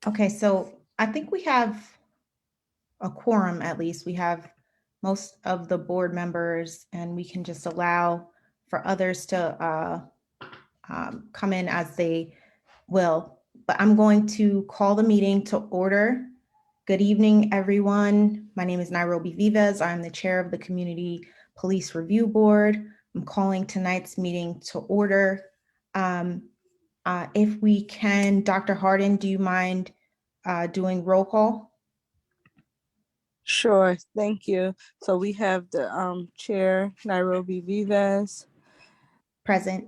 Okay, so I think we have a quorum at least. We have most of the board members, and we can just allow for others to come in as they will. But I'm going to call the meeting to order. Good evening, everyone. My name is Nairobi Vivas. I'm the chair of the Community Police Review Board. I'm calling tonight's meeting to order. If we can, Dr. Harden, do you mind doing roll call? Sure, thank you. So we have the chair, Nairobi Vivas, Present.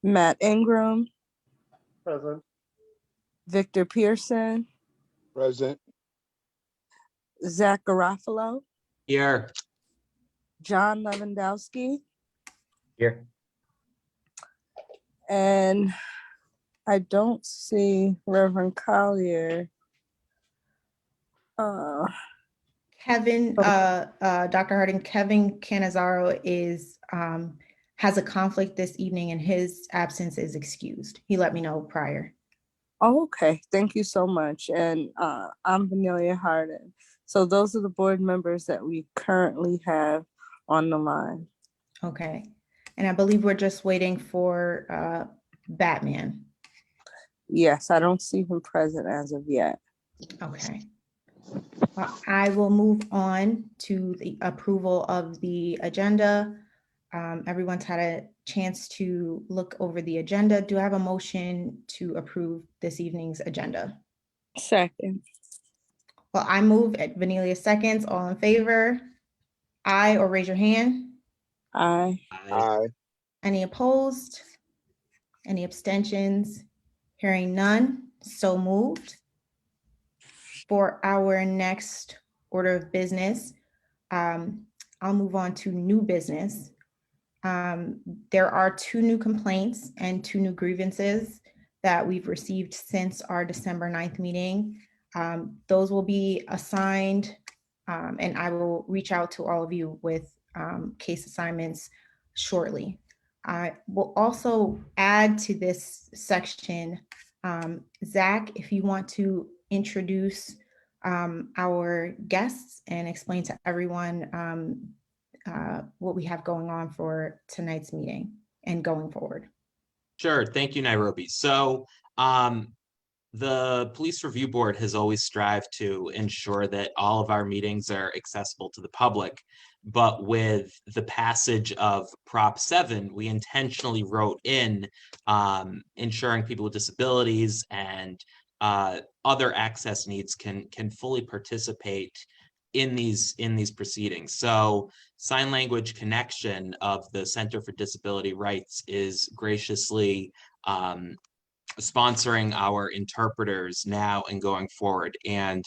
Matt Ingram, Present. Victor Pearson, Present. Zach Garofalo, Here. John Lewandowski, Here. and I don't see Reverend Collier. Kevin, Dr. Harding, Kevin Canizaro has a conflict this evening and his absence is excused. He let me know prior. Okay, thank you so much. And I'm Vanilla Harden. So those are the board members that we currently have on the line. Okay. And I believe we're just waiting for Batman. Yes, I don't see him present as of yet. Okay. Well, I will move on to the approval of the agenda. Everyone's had a chance to look over the agenda. Do I have a motion to approve this evening's agenda? Second. Well, I move at Vanilla seconds. All in favor? Aye, or raise your hand. Aye. Aye. Any opposed? Any abstentions? Hearing none, so moved. For our next order of business, I'll move on to new business. There are 2 new complaints and 2 new grievances that we've received since our December 9th meeting. Those will be assigned, and I will reach out to all of you with case assignments shortly. I will also add to this section, Zach, if you want to introduce our guests and explain to everyone what we have going on for tonight's meeting and going forward. Sure. Thank you, Nairobi. So the Police Review Board has always strived to ensure that all of our meetings are accessible to the public. But with the passage of Prop 7, we intentionally wrote in ensuring people with disabilities and other access needs can fully participate in these proceedings. So Sign Language Connection of the Center for Disability Rights is graciously sponsoring our interpreters now and going forward, and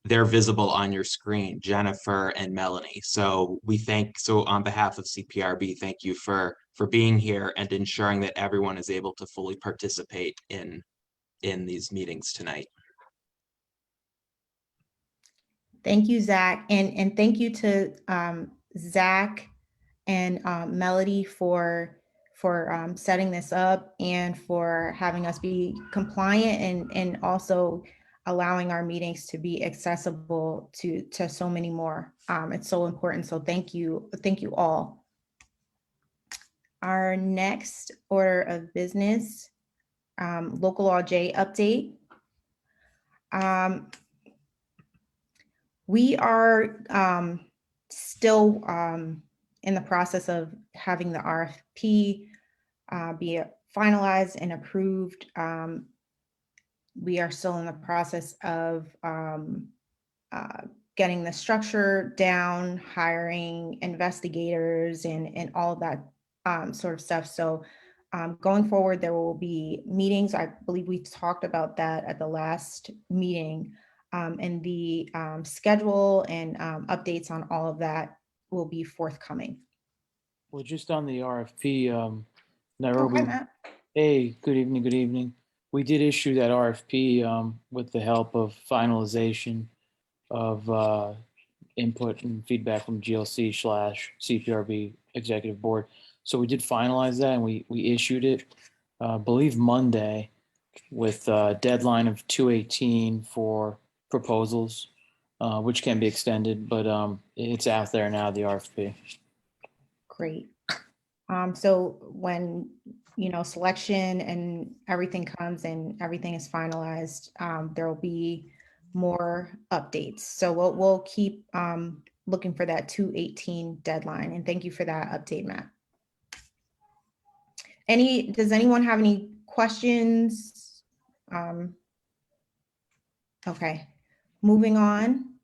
they're visible on your screen, Jennifer and Melanie. So on behalf of CPRB, thank you for being here and ensuring that everyone is able to fully participate in these meetings tonight. Thank you, Zach, and thank you to Zach and Melody for setting this up and for having us be compliant and also allowing our meetings to be accessible to so many more. It's so important. So thank you all. Our next order of business, Local Law J update. We are still in the process of having the RFP be finalized and approved. We are still in the process of getting the structure down, hiring investigators and all of that sort of stuff. So going forward, there will be meetings. I believe we talked about that at the last meeting. And the schedule and updates on all of that will be forthcoming. Well, just on the RFP, Nairobi. Okay, Matt. Hey, good evening. Good evening. We did issue that RFP with the help of finalization of input and feedback from GLC/CPRB Executive Board. So we did finalize that and we issued it, I believe Monday. with a deadline of 2/18 for proposals, which can be extended, but it's out there now, the RFP. Great. So when, selection and everything comes and everything is finalized, there will be more updates. So we'll keep looking for that 2/18 deadline. And thank you for that update, Matt. Does anyone have any questions? Okay, moving on.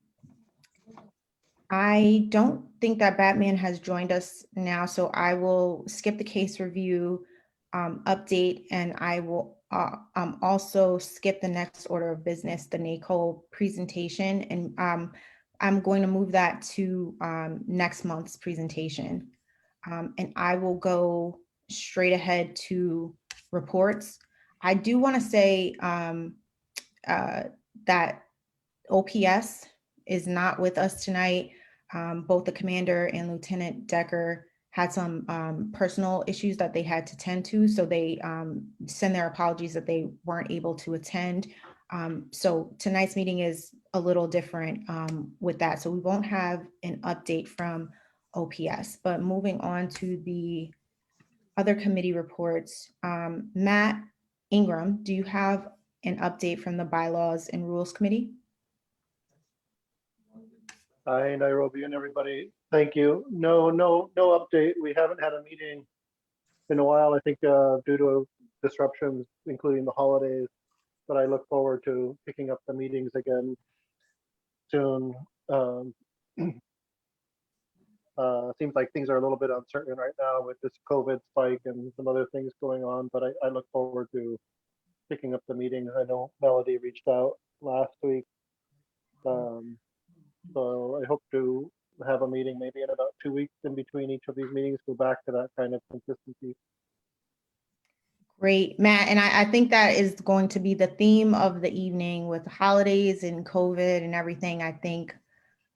I don't think that Batman has joined us now, so I will skip the case review update, and I will also skip the next order of business, the NACO presentation, and I'm going to move that to next month's presentation. And I will go straight ahead to reports. I do want to say that OPS is not with us tonight. Both the commander and Lieutenant Decker had some personal issues that they had to tend to, so they send their apologies that they weren't able to attend. So tonight's meeting is a little different with that. So we won't have an update from OPS, but moving on to the other committee reports. Matt Ingram, do you have an update from the Bylaws and Rules Committee? Hi, Nairobi and everybody. Thank you. No update. We haven't had a meeting in a while, I think, due to disruptions, including the holidays. But I look forward to picking up the meetings again soon. Seems like things are a little bit uncertain right now with this COVID spike and some other things going on, but I look forward to picking up the meetings. I know Melody reached out last week. So I hope to have a meeting maybe in about 2 weeks in between each of these meetings, go back to that kind of consistency. Great, Matt. And I think that is going to be the theme of the evening with holidays and COVID and everything. I think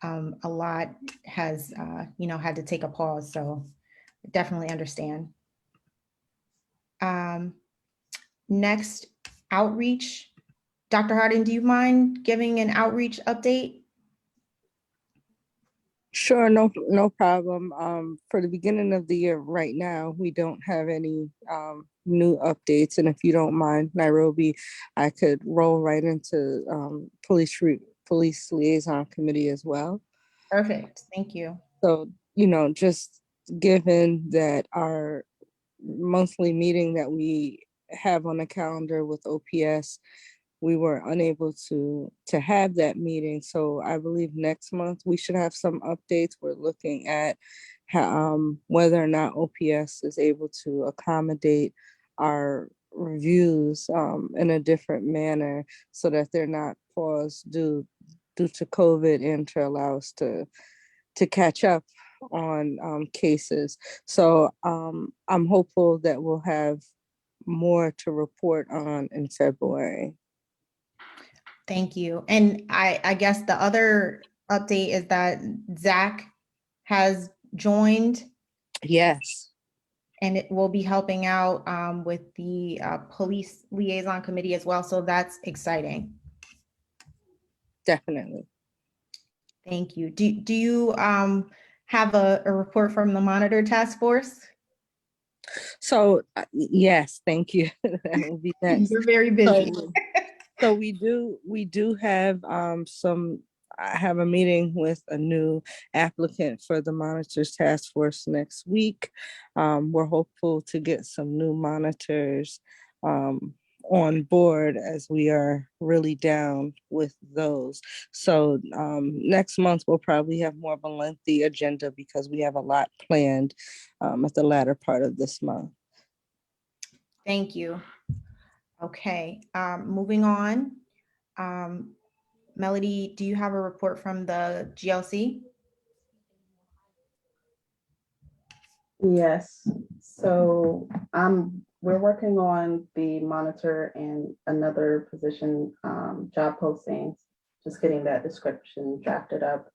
a lot has, had to take a pause. So definitely understand. Next, outreach. Dr. Harden, do you mind giving an outreach update? Sure, no problem. For the beginning of the year right now, we don't have any new updates. And if you don't mind, Nairobi, I could roll right into police liaison committee as well. Perfect. Thank you. So, just given that our monthly meeting that we have on the calendar with OPS, we were unable to have that meeting. So I believe next month we should have some updates. We're looking at whether or not OPS is able to accommodate our reviews in a different manner so that they're not paused due to COVID, and to allow us to catch up on cases. So I'm hopeful that we'll have more to report on in February. Thank you. And I guess the other update is that Zach has joined. Yes. And it will be helping out with the police liaison committee as well. So that's exciting. Definitely. Thank you. Do you have a report from the monitor task force? So yes, thank you. That will be next. You're very busy. So we do have I have a meeting with a new applicant for the monitors task force next week. We're hopeful to get some new monitors on board, as we are really down with those. So next month we'll probably have more of a lengthy agenda because we have a lot planned at the latter part of this month. Thank you. Okay, moving on. Melody, do you have a report from the GLC? Yes, so we're working on the monitor and another position job postings, just getting that description drafted up.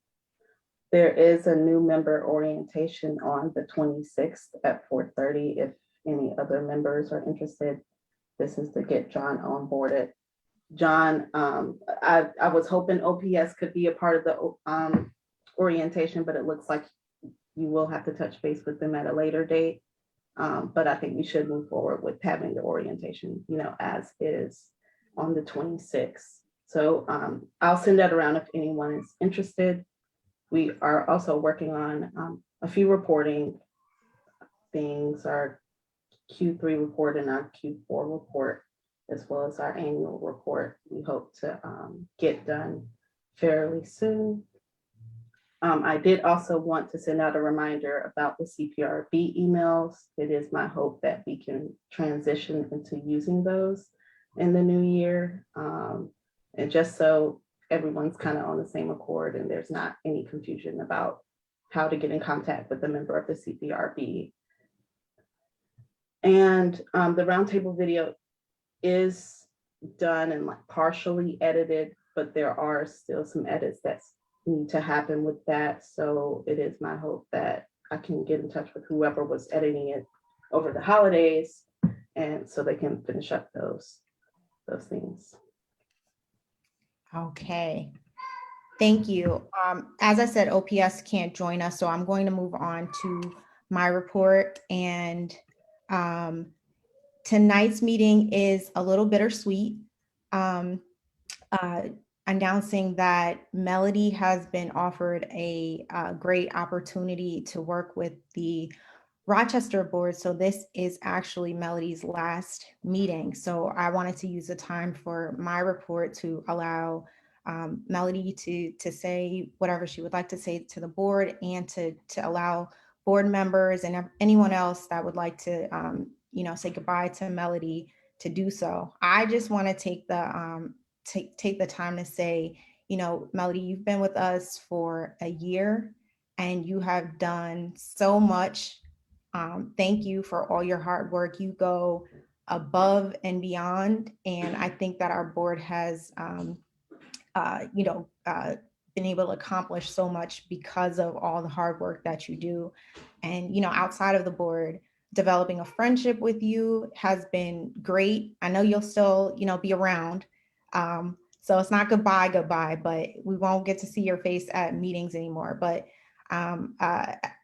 There is a new member orientation on the 26th at 4:30 if any other members are interested. this is to get John onboarded. John, I was hoping OPS could be a part of the orientation, but it looks like you will have to touch base with them at a later date. But I think we should move forward with having the orientation, as is on the 26th. So I'll send that around if anyone is interested. We are also working on a few reporting things, our Q3 report and our Q4 report, as well as our annual report. We hope to get done fairly soon. I did also want to send out a reminder about the CPRB emails. It is my hope that we can transition into using those in the new year. And just so everyone's kind of on the same accord and there's not any confusion about how to get in contact with a member of the CPRB. And the roundtable video is done and partially edited, but there are still some edits that need to happen with that. So it is my hope that I can get in touch with whoever was editing it over the holidays, and so they can finish up those things. Okay. Thank you. As I said, OPS can't join us, so I'm going to move on to my report. And tonight's meeting is a little bittersweet. Announcing that Melody has been offered a great opportunity to work with the Rochester board. So this is actually Melody's last meeting. So I wanted to use the time for my report to allow Melody to say whatever she would like to say to the board, and to allow board members and anyone else that would like to say goodbye to Melody to do so. I just want to take the time to say, Melody, you've been with us for a year and you have done so much. Thank you for all your hard work. You go above and beyond. And I think that our board has, been able to accomplish so much because of all the hard work that you do. And, outside of the board, developing a friendship with you has been great. I know you'll still, be around. So it's not goodbye, but we won't get to see your face at meetings anymore. But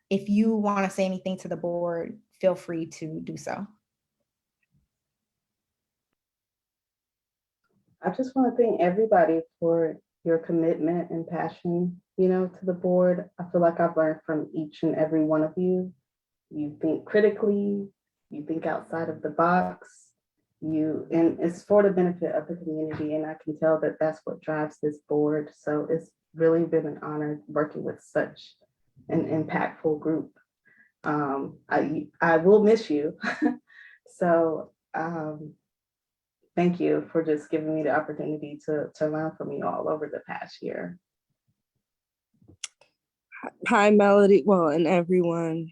if you want to say anything to the board, feel free to do so. I just want to thank everybody for your commitment and passion, to the board. I feel like I've learned from each and every one of you. You think critically, you think outside of the box, and it's for the benefit of the community. And I can tell that that's what drives this board. So it's really been an honor working with such an impactful group. I will miss you. So thank you for just giving me the opportunity to learn from you all over the past year. Hi, Melody. Well, and everyone,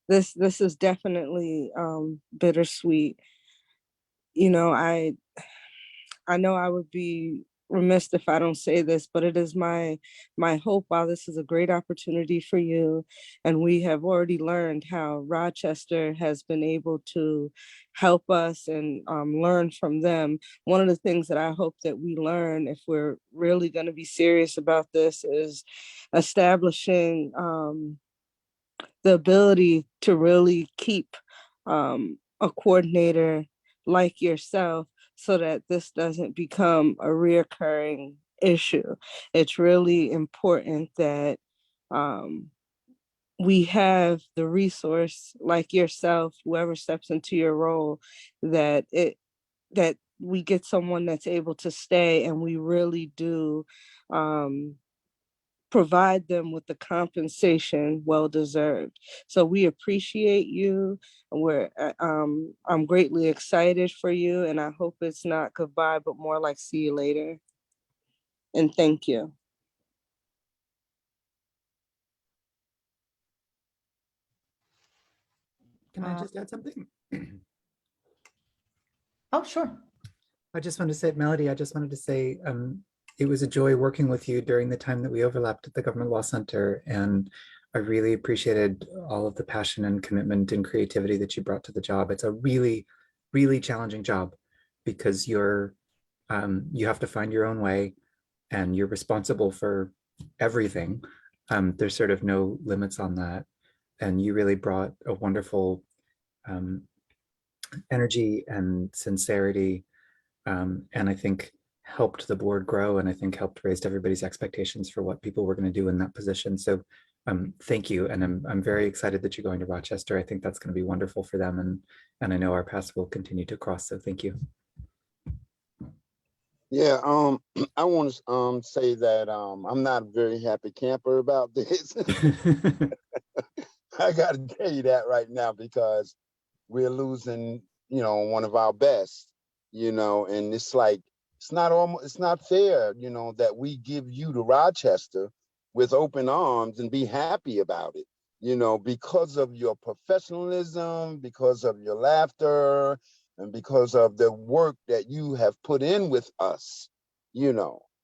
this is definitely bittersweet. I know I would be remiss if I don't say this, but it is my hope, while this is a great opportunity for you, and we have already learned how Rochester has been able to help us and learn from them. One of the things that I hope that we learn, if we're really going to be serious about this, is establishing the ability to really keep a coordinator like yourself, so that this doesn't become a reoccurring issue. It's really important that we have the resource like yourself, whoever steps into your role, that we get someone that's able to stay, and we really do provide them with the compensation well deserved. So we appreciate you. I'm greatly excited for you, and I hope it's not goodbye, but more like see you later. And thank you. Can I just add something? Oh, sure. I just wanted to say, Melody, I just wanted to say, it was a joy working with you during the time that we overlapped at the Government Law Center. And I really appreciated all of the passion and commitment and creativity that you brought to the job. It's a really really challenging job because you have to find your own way and you're responsible for everything. There's sort of no limits on that. And you really brought a wonderful energy and sincerity, and I think helped the board grow, and I think helped raise everybody's expectations for what people were going to do in that position. So thank you, and I'm very excited that you're going to Rochester. I think that's going to be wonderful for them, and I know our paths will continue to cross. So thank you. Yeah, I want to say that I'm not a very happy camper about this. I got to tell you that right now because we're losing, one of our best, and it's like it's not fair, that we give you to Rochester with open arms and be happy about it, because of your professionalism, because of your laughter, and because of the work that you have put in with us,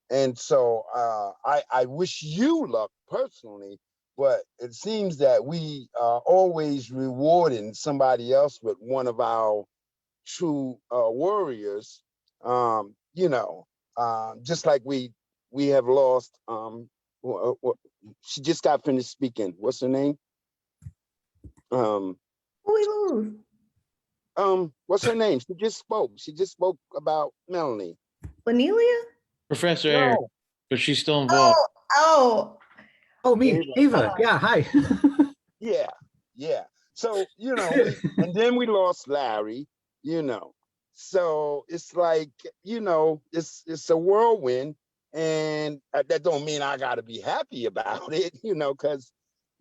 And so I wish you luck personally, but it seems that we are always rewarding somebody else with one of our true warriors. Just like we have lost. She just got finished speaking. What's her name? Who we lose? What's her name? She just spoke. She just spoke about Melanie. Lanelia? Professor Ayers, No. but she's still involved. Oh, me, Ava. Yeah, hi. Yeah. So, and then we lost Larry, So it's like, it's a whirlwind. And that don't mean I got to be happy about it, because,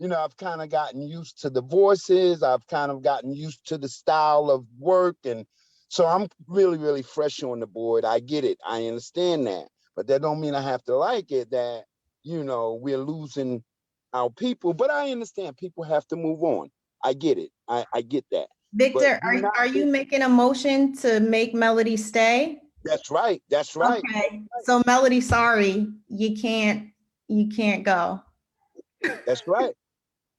I've kind of gotten used to the voices. I've kind of gotten used to the style of work. And so I'm really, really fresh on the board. I get it. I understand that. But that don't mean I have to like it, that, we're losing our people. But I understand people have to move on. I get it. I get that. Victor, are you making a motion to make Melody stay? That's right. That's right. Okay, so Melody, sorry, you can't go. That's right.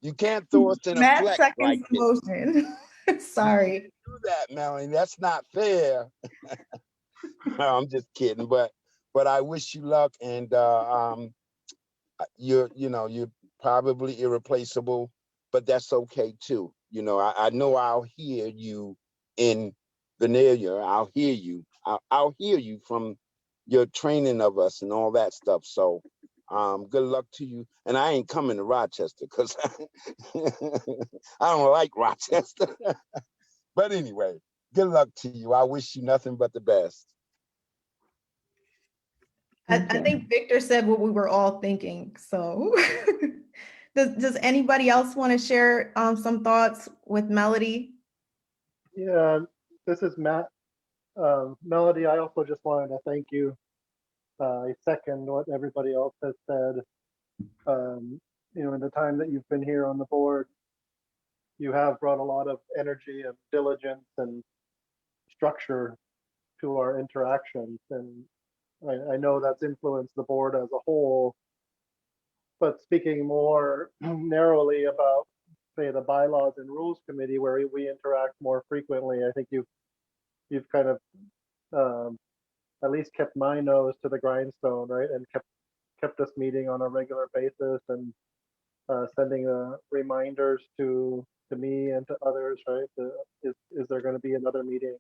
You can't throw us in a Matt flex seconds like the this. motion. Sorry. Do that, Melanie. That's not fair. No, I'm just kidding. But I wish you luck, and you're probably irreplaceable, but that's okay too. I know I'll hear you in Vanilla. I'll hear you. I'll hear you from your training of us and all that stuff. So good luck to you. And I ain't coming to Rochester because I don't like Rochester. But anyway, good luck to you. I wish you nothing but the best. I think Victor said what we were all thinking. So does anybody else want to share some thoughts with Melody? Yeah, this is Matt. Melody, I also just wanted to thank you. I second what everybody else has said. In the time that you've been here on the board, you have brought a lot of energy and diligence and structure to our interactions. And I know that's influenced the board as a whole. But speaking more narrowly about, say, the bylaws and rules committee, where we interact more frequently, I think you've kind of at least kept my nose to the grindstone, right, and kept us meeting on a regular basis and sending reminders to me and to others, right? Is there going to be another meeting?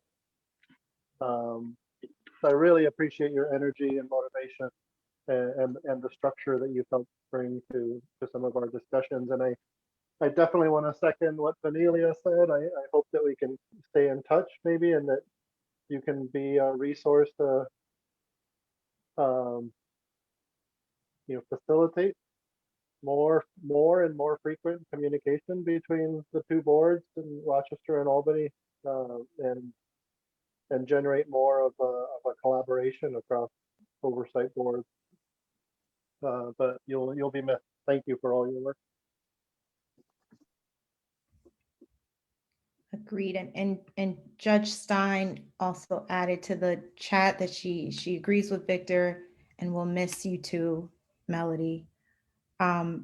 So I really appreciate your energy and motivation and the structure that you helped bring to some of our discussions. And I definitely want to second what Vanilla said. I hope that we can stay in touch maybe, and that you can be a resource to facilitate more and more frequent communication between the two boards in Rochester and Albany, and generate more of a collaboration across oversight boards. But you'll be missed. Thank you for all your work. Agreed. And Judge Stein also added to the chat that she agrees with Victor and will miss you too, Melody. Does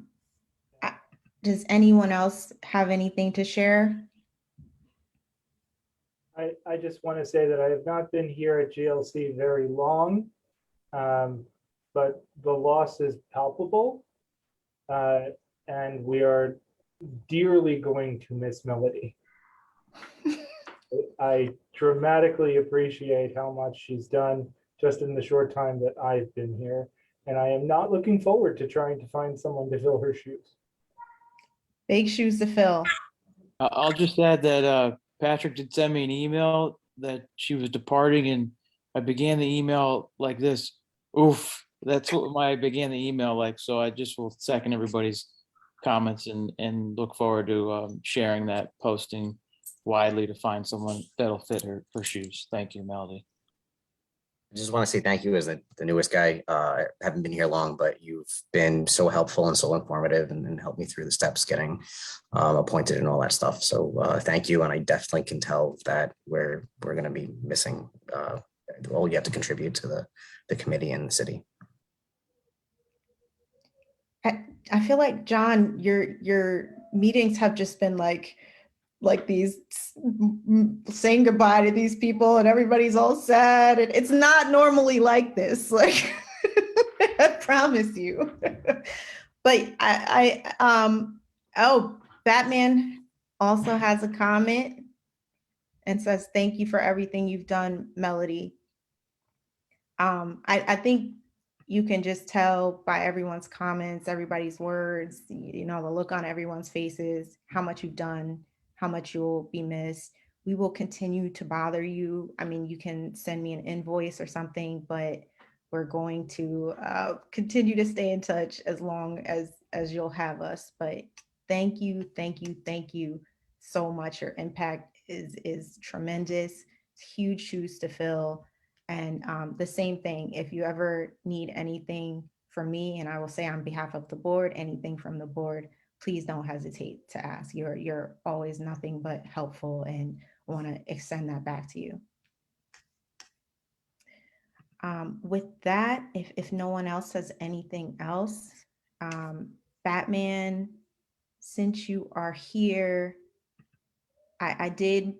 anyone else have anything to share? I just want to say that I have not been here at GLC very long, but the loss is palpable. And we are dearly going to miss Melody. I dramatically appreciate how much she's done just in the short time that I've been here. And I am not looking forward to trying to find someone to fill her shoes. Big shoes to fill. I'll just add that Patrick did send me an email that she was departing, and I began the email like this. Oof, that's what I began the email like. So I just will second everybody's comments and look forward to sharing that posting widely to find someone that'll fit her shoes. Thank you, Melody. I just want to say thank you as the newest guy. I haven't been here long, but you've been so helpful and so informative and helped me through the steps getting appointed and all that stuff. So thank you. And I definitely can tell that we're going to be missing all you have to contribute to the committee and the city. I feel like, John, your meetings have just been like these saying goodbye to these people and everybody's all sad. And it's not normally like this. Like, I promise you. But Batman also has a comment and says, thank you for everything you've done, Melody. I think you can just tell by everyone's comments, everybody's words, you know, the look on everyone's faces, how much you've done, how much you'll be missed. We will continue to bother you. I mean, you can send me an invoice or something, but we're going to continue to stay in touch as long as you'll have us. But thank you so much. Your impact is tremendous. It's huge shoes to fill. And the same thing, if you ever need anything from me, and I will say on behalf of the board, anything from the board, please don't hesitate to ask. You're always nothing but helpful, and I want to extend that back to you. With that, if no one else has anything else, Batman, since you are here, I did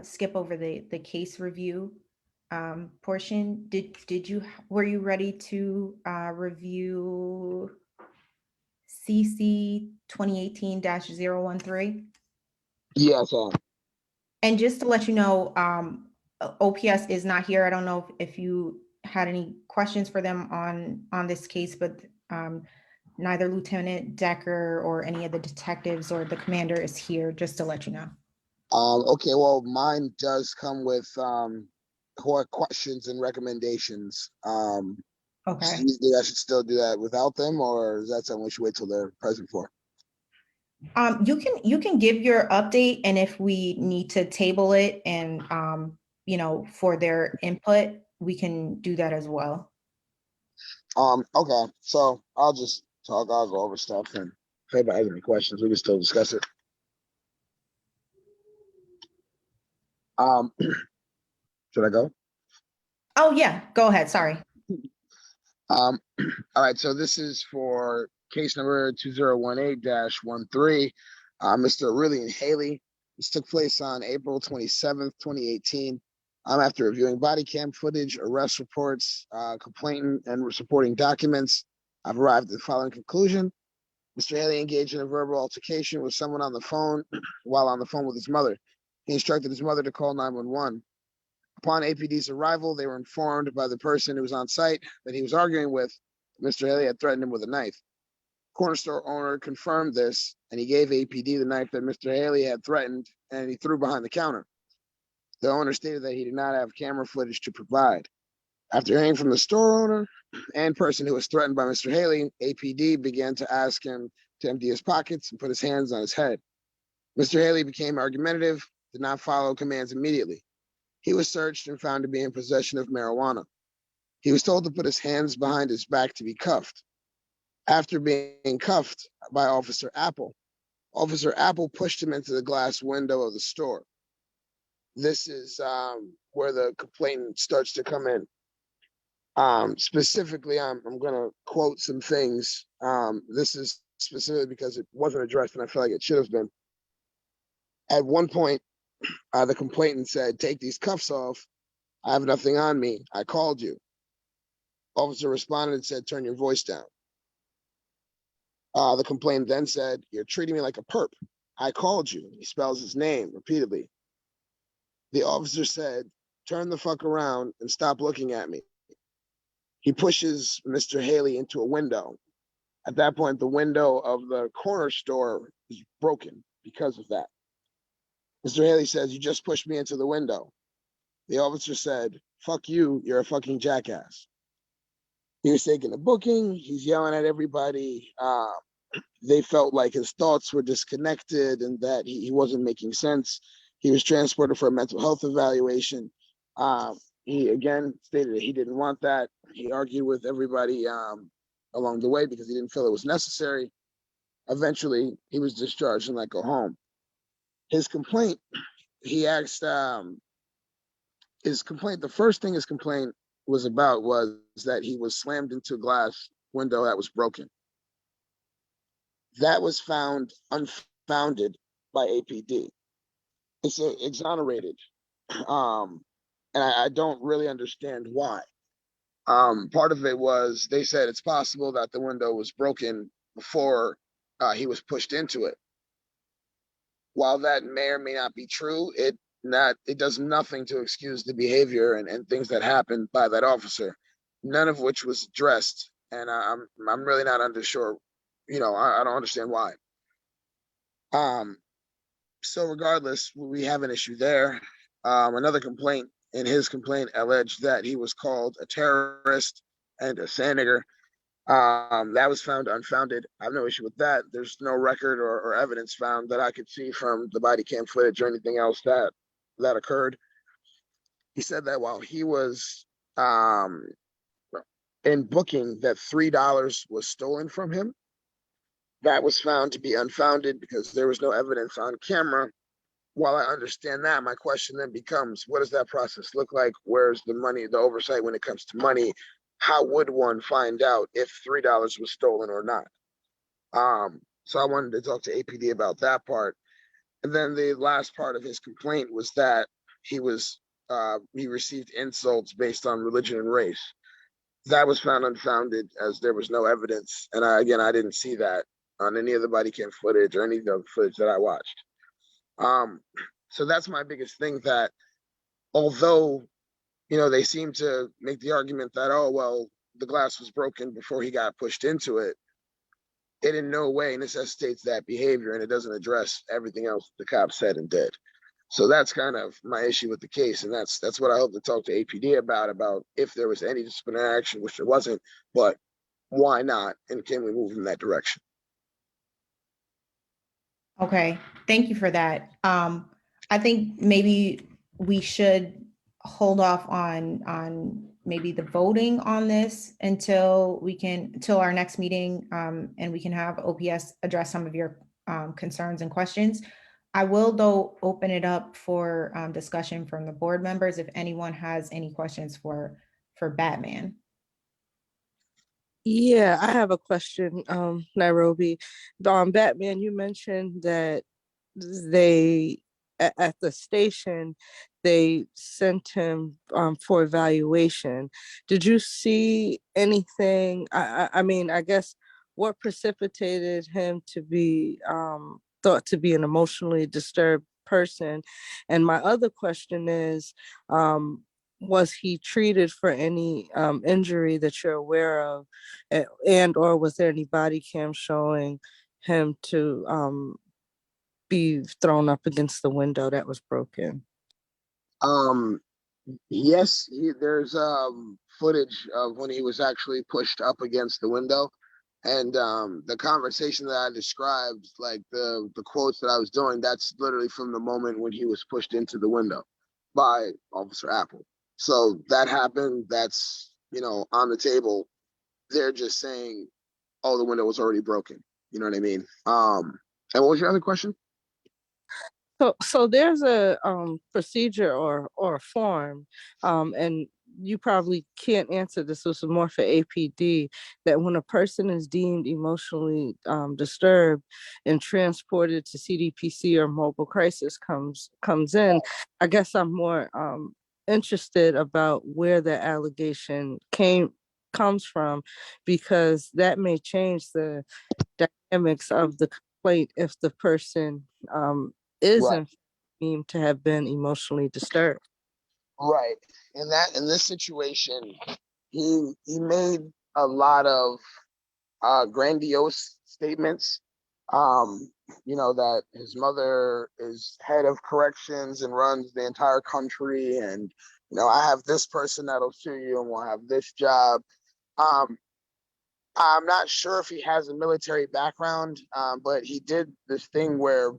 skip over the case review portion. Were you ready to review CC 2018-013? Yes. And just to let you know, OPS is not here. I don't know if you had any questions for them on this case, but neither Lieutenant Decker or any of the detectives or the commander is here, just to let you know. Okay, well, mine does come with core questions and recommendations. Okay. So you think I should still do that without them, or is that something we should wait till they're present for? You can give your update, and if we need to table it and you know, for their input, we can do that as well. Okay, so I'll just talk. I'll go over stuff, and if anybody has any questions, we can still discuss it. Should I go? Oh yeah, go ahead. Sorry. All right, so this is for case number 2018-13. Mr. Aurelian Haley. This took place on April 27th, 2018. After reviewing body cam footage, arrest reports, complaint and supporting documents, I've arrived at the following conclusion. Mr. Haley engaged in a verbal altercation with someone on the phone while on the phone with his mother. He instructed his mother to call 911. Upon APD's arrival, they were informed by the person who was on site that he was arguing with. Mr. Haley had threatened him with a knife. Corner store owner confirmed this, and he gave APD the knife that Mr. Haley had threatened, and he threw behind the counter. The owner stated that he did not have camera footage to provide. After hearing from the store owner and person who was threatened by Mr. Haley, APD began to ask him to empty his pockets and put his hands on his head. Mr. Haley became argumentative, did not follow commands immediately. He was searched and found to be in possession of marijuana. He was told to put his hands behind his back to be cuffed. After being cuffed by Officer Apple pushed him into the glass window of the store. This is where the complaint starts to come in. Specifically, I'm going to quote some things. This is specifically because it wasn't addressed and I feel like it should have been. At one point, The complainant said, "Take these cuffs off. I have nothing on me. I called you." Officer responded and said, "Turn your voice down." The complainant then said, "You're treating me like a perp. I called you." He spells his name repeatedly. The officer said, "Turn the fuck around and stop looking at me." He pushes Mr. Haley into a window. At that point, the window of the corner store is broken because of that. Mr. Haley says, "You just pushed me into the window." The officer said, "Fuck you, you're a fucking jackass." He was taking a booking. He's yelling at everybody. They felt like his thoughts were disconnected and that he wasn't making sense. He was transported for a mental health evaluation. He again stated that he didn't want that. He argued with everybody along the way because he didn't feel it was necessary. Eventually, he was discharged and let go home. His complaint, he asked his complaint, the first thing his complaint was about was that he was slammed into a glass window that was broken. That was found unfounded by APD. It's exonerated. And I don't really understand why. Part of it was they said it's possible that the window was broken before he was pushed into it. While that may or may not be true, it does nothing to excuse the behavior and things that happened by that officer, none of which was addressed. And I'm really not unsure. I don't understand why. So regardless, we have an issue there. Another complaint in his complaint alleged that he was called a terrorist and a senator. That was found unfounded. I have no issue with that. There's no record or evidence found that I could see from the body cam footage or anything else that occurred. He said that while he was in booking, that $3 was stolen from him. That was found to be unfounded because there was no evidence on camera. While I understand that, my question then becomes, what does that process look like? Where's the money, the oversight when it comes to money? How would one find out if $3 was stolen or not? So I wanted to talk to APD about that part. And then the last part of his complaint was that he received insults based on religion and race. That was found unfounded as there was no evidence. And I didn't see that on any of the body cam footage or any of the footage that I watched. So that's my biggest thing, that although, they seem to make the argument that, oh, well, the glass was broken before he got pushed into it, it in no way necessitates that behavior, and it doesn't address everything else the cops said and did. So that's kind of my issue with the case, and that's what I hope to talk to APD about if there was any disciplinary action, which there wasn't, but why not, and can we move in that direction? Okay, thank you for that. I think maybe we should hold off on maybe the voting on this until our next meeting, and we can have OPS address some of your concerns and questions. I will, though, open it up for discussion from the board members if anyone has any questions for Batman. Yeah, I have a question, Nairobi. Batman, you mentioned that they at the station they sent him for evaluation. Did you see anything? I mean, I guess what precipitated him to be thought to be an emotionally disturbed person? And my other question is, was he treated for any injury that you're aware of, and or was there any body cam showing him to be thrown up against the window that was broken? Yes, there's footage of when he was actually pushed up against the window, and the conversation that I described, like the quotes that I was doing, that's literally from the moment when he was pushed into the window by Officer Apple. So that happened. That's on the table. They're just saying, oh, the window was already broken. You know what I mean? And what was your other question? So there's a procedure or a form, and you probably can't answer this. This is more for APD, that when a person is deemed emotionally disturbed and transported to CDPC or mobile crisis comes in, I guess I'm more interested about where the allegation comes from, because that may change the dynamics of the complaint if the person is Right. in fact deemed to have been emotionally disturbed. Right. In this situation, he made a lot of grandiose statements. That his mother is head of corrections and runs the entire country, and I have this person that'll sue you and we'll have this job. I'm not sure if he has a military background, but he did this thing where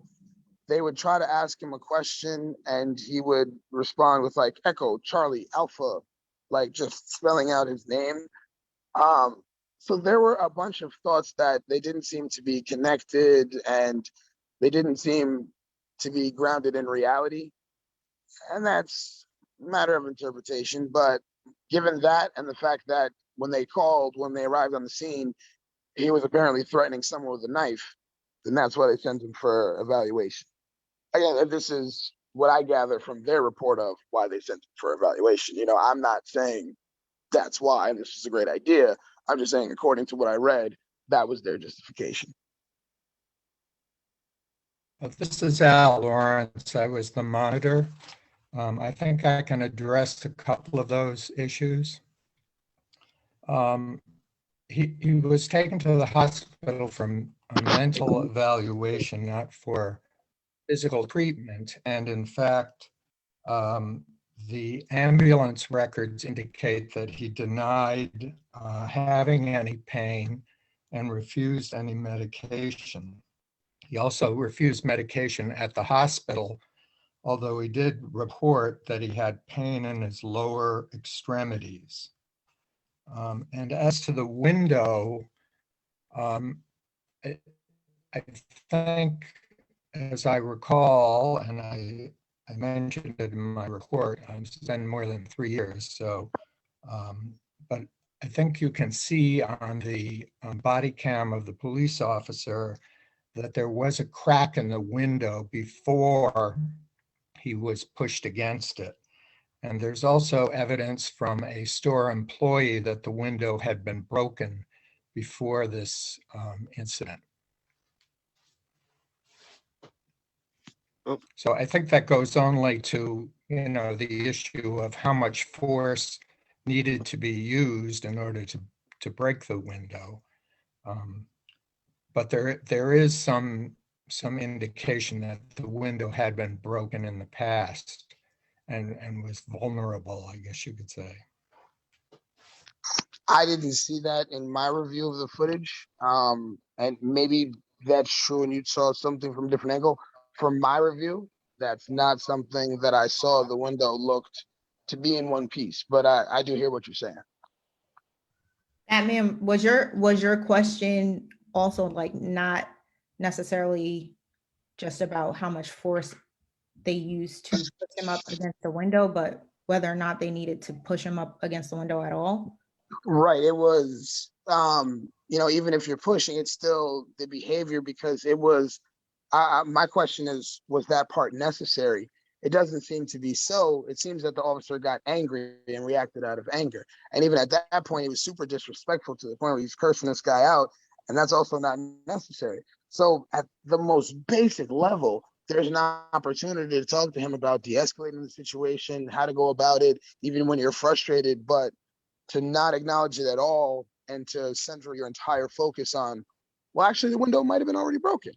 they would try to ask him a question and he would respond with like Echo, Charlie, Alpha, like just spelling out his name. Um, so there were a bunch of thoughts that they didn't seem to be connected and they didn't seem to be grounded in reality. And that's a matter of interpretation. But given that and the fact that when they arrived on the scene, he was apparently threatening someone with a knife, then that's why they sent him for evaluation. Again, this is what I gather from their report of why they sent him for evaluation. I'm not saying that's why this is a great idea. I'm just saying, according to what I read, that was their justification. This is Al Lawrence. I was the monitor. I think I can address a couple of those issues. He was taken to the hospital from a mental evaluation, not for physical treatment. And in fact, the ambulance records indicate that he denied having any pain and refused any medication. He also refused medication at the hospital, although he did report that he had pain in his lower extremities. And as to the window, I think, as I recall, and I mentioned it in my report, it's been more than 3 years. So, but I think you can see on the body cam of the police officer that there was a crack in the window before he was pushed against it. And there's also evidence from a store employee that the window had been broken before this incident. So I think that goes only to, the issue of how much force needed to be used in order to break the window. But there is some indication that the window had been broken in the past and was vulnerable, I guess you could say. I didn't see that in my review of the footage. And maybe that's true and you saw something from a different angle. From my review, that's not something that I saw. The window looked to be in one piece, but I do hear what you're saying. Ma'am, was your question also like not necessarily just about how much force they used to push him up against the window, but whether or not they needed to push him up against the window at all? Right. It was, even if you're pushing, it's still the behavior, because it was, my question is, was that part necessary? It doesn't seem to be so. It seems that the officer got angry and reacted out of anger. And even at that point, he was super disrespectful to the point where he's cursing this guy out. And that's also not necessary. So at the most basic level, there's an opportunity to talk to him about de-escalating the situation, how to go about it, even when you're frustrated. But to not acknowledge it at all and to center your entire focus on, well, actually, the window might have been already broken.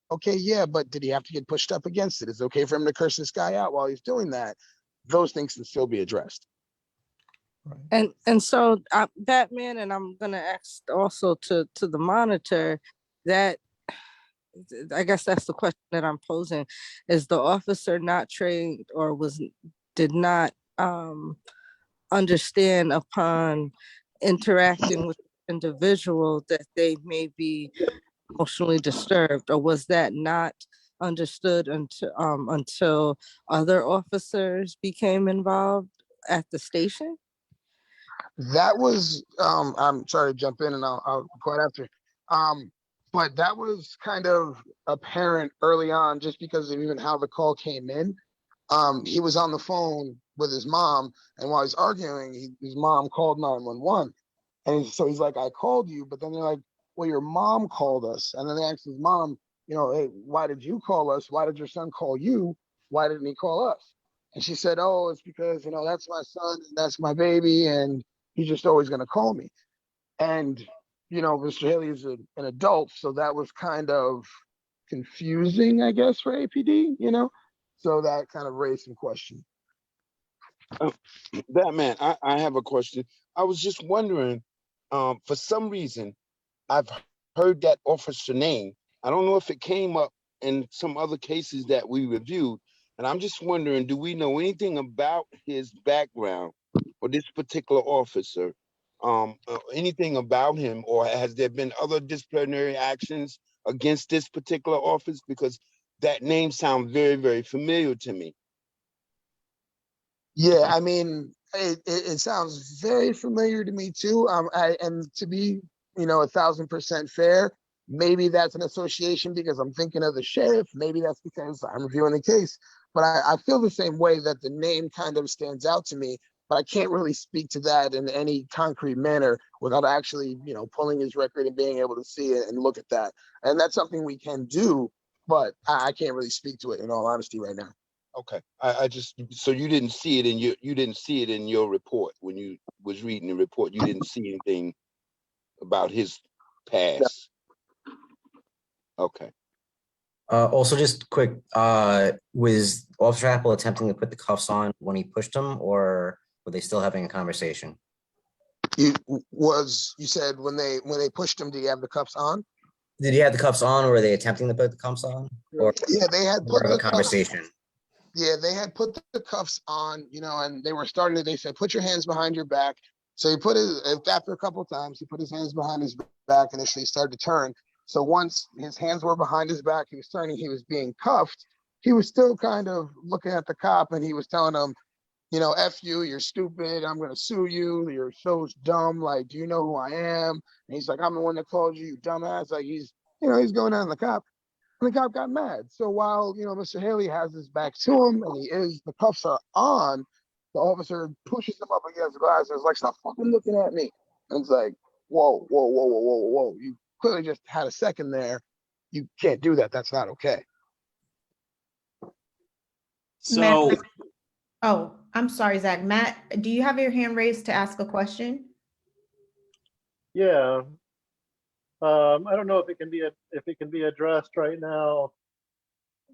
Okay, yeah, but did he have to get pushed up against it? Is it okay for him to curse this guy out while he's doing that? Those things can still be addressed. And so Batman, and I'm gonna ask also to the monitor that, I guess that's the question that I'm posing. Is the officer not trained or did not understand upon interacting with the individual that they may be emotionally disturbed, or was that not understood until other officers became involved at the station? That was, I'm sorry to jump in and I'll quite after. But that was kind of apparent early on just because of even how the call came in. He was on the phone with his mom, and while he's arguing, his mom called 911. And so he's like, I called you, but then they're like, well, your mom called us. And then they asked his mom, you know, hey, why did you call us? Why did your son call you? Why didn't he call us? And she said, oh, it's because, you know, that's my son and that's my baby, and he's just always going to call me. And, you know, Mr. Haley is an adult, so that was kind of confusing, I guess, for APD, you know? So that kind of raised some questions. Batman, I have a question. I was just wondering, for some reason, I've heard that officer name. I don't know if it came up in some other cases that we reviewed. And I'm just wondering, do we know anything about his background or this particular officer? Anything about him, or has there been other disciplinary actions against this particular office? Because that name sounds very, very familiar to me. Yeah, I mean, it sounds very familiar to me too. And to be, you know, 1,000% fair, maybe that's an association because I'm thinking of the sheriff. Maybe that's because I'm reviewing the case. But I feel the same way that the name kind of stands out to me. But I can't really speak to that in any concrete manner without actually, you know, pulling his record and being able to see it and look at that. And that's something we can do, but I can't really speak to it in all honesty right now. Okay, I just, so you didn't see it in you didn't see it in your report when you was reading the report. You didn't see anything about his past. Okay. Also, just quick, was Officer Apple attempting to put the cuffs on when he pushed him, or were they still having a conversation? You said when they pushed him, do you have the cuffs on? Did he have the cuffs on, or were they attempting to put the cuffs on, or Yeah, they had more put of a the cuffs. conversation? Yeah, they had put the cuffs on, you know, and they were starting to, they said, put your hands behind your back. So he put his, after a couple of times, he put his hands behind his back and initially started to turn. So once his hands were behind his back, he was turning, he was being cuffed. He was still kind of looking at the cop and he was telling him, you know, F you, you're stupid, I'm gonna sue you, you're so dumb, like, do you know who I am? And he's like, I'm the one that called you, you dumbass. Like he's, you know, he's going on the cop. And the cop got mad. So while, you know, Mr. Haley has his back to him and the cuffs are on, the officer pushes him up against the glass and is like, stop fucking looking at me. And it's like, whoa, whoa, whoa, whoa, whoa, whoa. You clearly just had a second there. You can't do that. That's not okay. Matt, So, oh, I'm sorry, Zach. Matt, do you have your hand raised to ask a question? Yeah. I don't know if it can be addressed right now,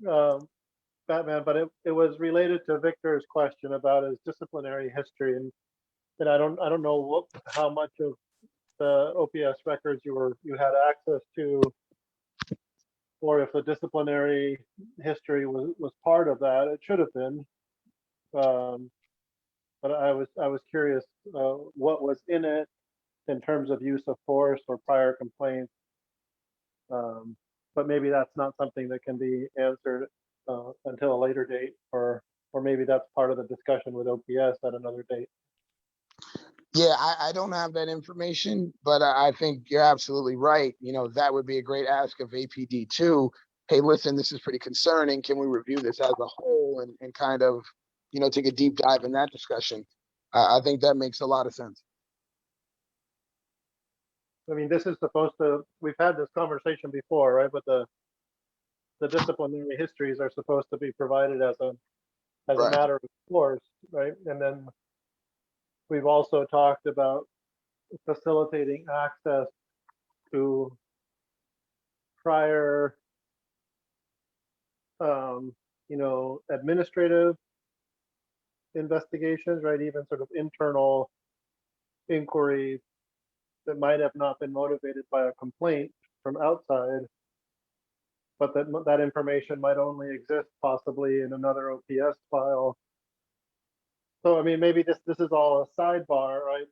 Batman, but it was related to Victor's question about his disciplinary history, and I don't know how much of the OPS records you had access to, or if the disciplinary history was part of that. It should have been, but I was curious what was in it in terms of use of force or prior complaints. But maybe that's not something that can be answered until a later date, or maybe that's part of the discussion with OPS at another date. Yeah, I don't have that information, but I think you're absolutely right. You know, that would be a great ask of APD too. Hey, listen, this is pretty concerning. Can we review this as a whole and kind of, you know, take a deep dive in that discussion? I think that makes a lot of sense. I mean, this is supposed to, we've had this conversation before, right? But the disciplinary histories are supposed to be provided as a Right. matter of course, right? And then we've also talked about facilitating access to prior, you know, administrative investigations, right? Even sort of internal inquiries that might have not been motivated by a complaint from outside, but that information might only exist possibly in another OPS file. So I mean, maybe this is all a sidebar, right?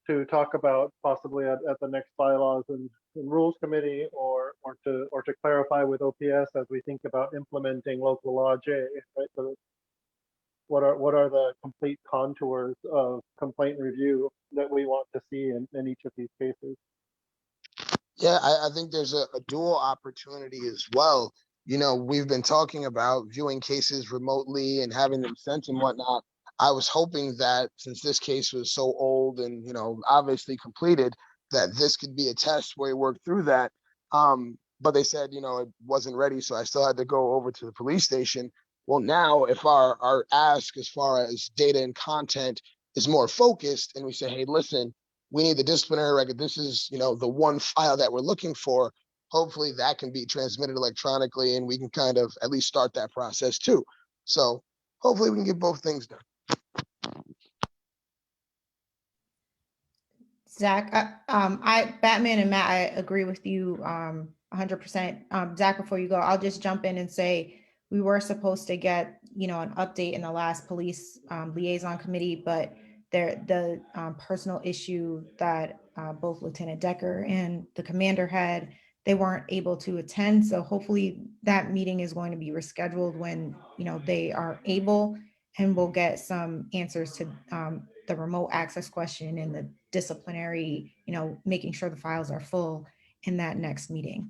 To talk about possibly at the next bylaws and rules committee, or to clarify with OPS as we think about implementing local law J, right? So what are the complete contours of complaint review that we want to see in each of these cases. Yeah, I think there's a dual opportunity as well. You know, we've been talking about viewing cases remotely and having them sent and whatnot. I was hoping that since this case was so old and, you know, obviously completed, that this could be a test where we work through that. But they said, you know, it wasn't ready, so I still had to go over to the police station. Well, now if our ask as far as data and content is more focused and we say, hey, listen, we need the disciplinary record. This is, you know, the one file that we're looking for. Hopefully that can be transmitted electronically and we can kind of at least start that process too. So hopefully we can get both things done. Zach, Batman and Matt, I agree with you 100%. Zach, before you go, I'll just jump in and say we were supposed to get, you know, an update in the last police liaison committee, but the personal issue that both Lieutenant Decker and the commander had, they weren't able to attend. So hopefully that meeting is going to be rescheduled when, you know, they are able, and we'll get some answers to the remote access question and the disciplinary, you know, making sure the files are full in that next meeting.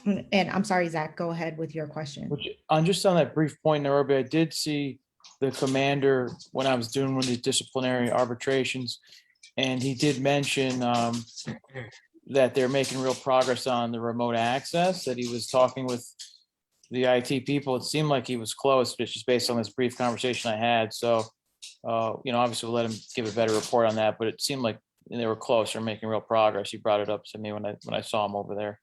And I'm sorry, Zach, go ahead with your question. Which, just on that brief point, Nairobi, I did see the commander when I was doing one of these disciplinary arbitrations, and he did mention that they're making real progress on the remote access, that he was talking with the IT people. It seemed like he was close, but just based on this brief conversation I had. So, you know, obviously we'll let him give a better report on that, but it seemed like they were close or making real progress. He brought it up to me when I saw him over there.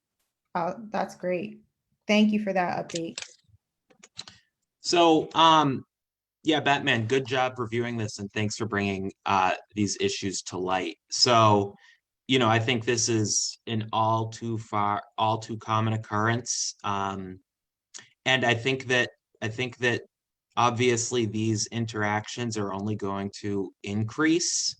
That's great. Thank you for that update. So, yeah, Batman, good job reviewing this, and thanks for bringing these issues to light. So, you know, I think this is an all too common occurrence. And I think that obviously these interactions are only going to increase.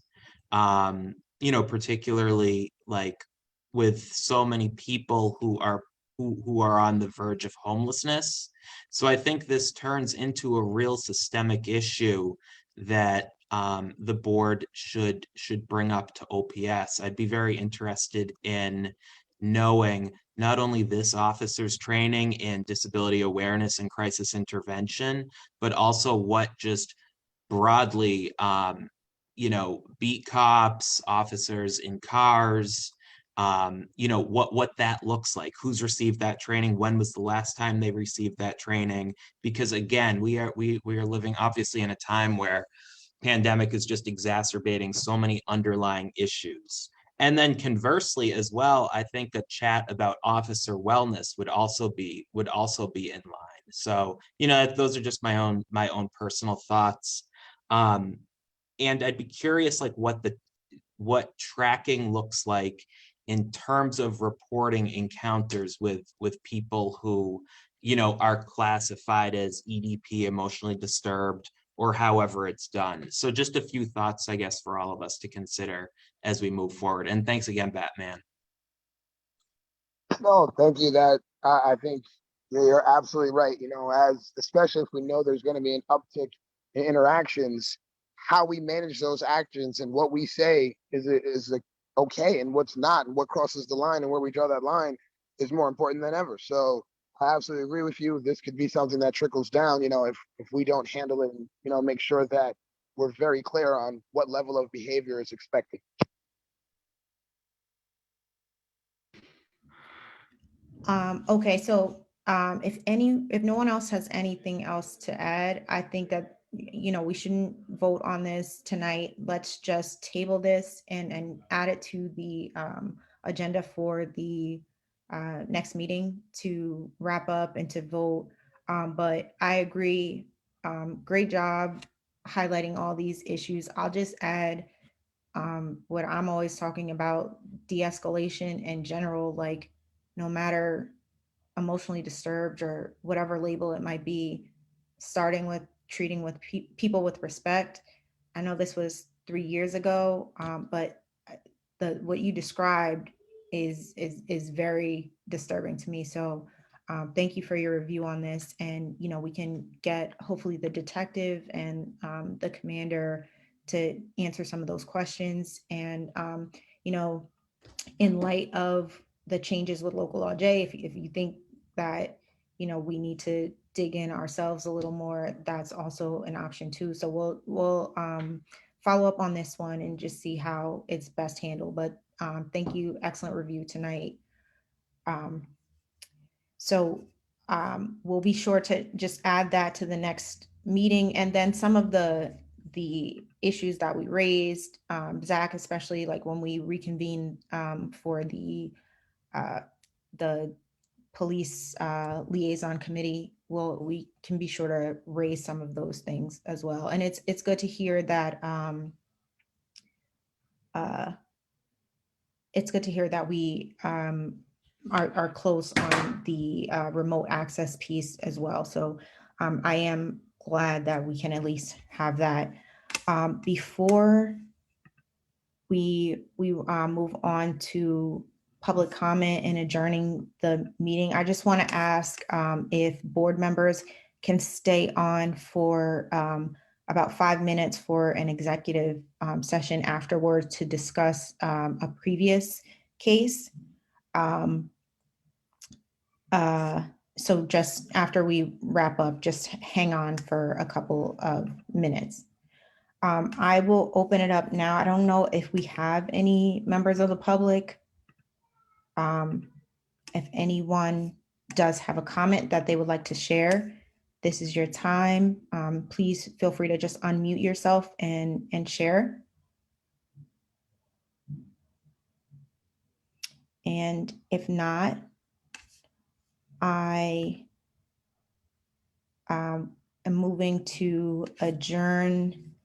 You know, particularly like with so many people who are on the verge of homelessness. So I think this turns into a real systemic issue that the board should bring up to OPS. I'd be very interested in knowing not only this officer's training in disability awareness and crisis intervention, but also what just broadly, you know, beat cops, officers in cars, you know, what that looks like, who's received that training, when was the last time they received that training? Because again, we are living obviously in a time where pandemic is just exacerbating so many underlying issues. And then conversely as well, I think a chat about officer wellness would also be in line. So, you know, those are just my own personal thoughts. And I'd be curious like what tracking looks like in terms of reporting encounters with people who, you know, are classified as EDP, emotionally disturbed, or however it's done. So just a few thoughts, I guess, for all of us to consider as we move forward. And thanks again, Batman. No, thank you. That I think you're absolutely right. You know, as especially if we know there's going to be an uptick in interactions, how we manage those actions and what we say is okay and what's not, and what crosses the line and where we draw that line is more important than ever. So I absolutely agree with you. This could be something that trickles down, you know, if we don't handle it and, you know, make sure that we're very clear on what level of behavior is expected. Okay, so if no one else has anything else to add, I think that, you know, we shouldn't vote on this tonight. Let's just table this and add it to the agenda for the next meeting to wrap up and to vote. But I agree, great job highlighting all these issues. I'll just add what I'm always talking about, de-escalation in general, like no matter emotionally disturbed or whatever label it might be, starting with treating with people with respect. I know this was 3 years ago, but what you described is very disturbing to me. So thank you for your review on this. And, you know, we can get hopefully the detective and the commander to answer some of those questions. And, you know, in light of the changes with local law J, if you think that, you know, we need to dig in ourselves a little more, that's also an option too. So we'll follow up on this one and just see how it's best handled. But thank you. Excellent review tonight. So we'll be sure to just add that to the next meeting. And then some of the issues that we raised, Zach, especially like when we reconvene for the police liaison committee, we can be sure to raise some of those things as well. And it's good to hear that we are close on the remote access piece as well. So I am glad that we can at least have that. Before we move on to public comment and adjourning the meeting, I just want to ask if board members can stay on for about 5 minutes for an executive session afterward to discuss a previous case. So just after we wrap up, just hang on for a couple of minutes. I will open it up now. I don't know if we have any members of the public. If anyone does have a comment that they would like to share, this is your time. Please feel free to just unmute yourself and share. And if not, I am moving to adjourn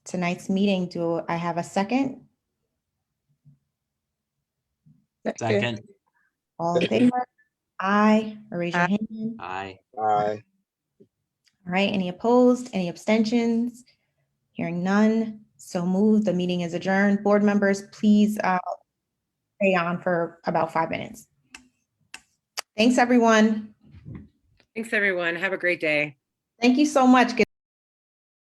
tonight's meeting. Do I have a second? Second. All in favor? Aye. Or raise your hand. Aye. Aye. All right. Any opposed? Any abstentions? Hearing none. So moved. The meeting is adjourned. Board members, please stay on for about 5 minutes. Thanks, everyone. Thanks, everyone. Have a great day. Thank you so much. Good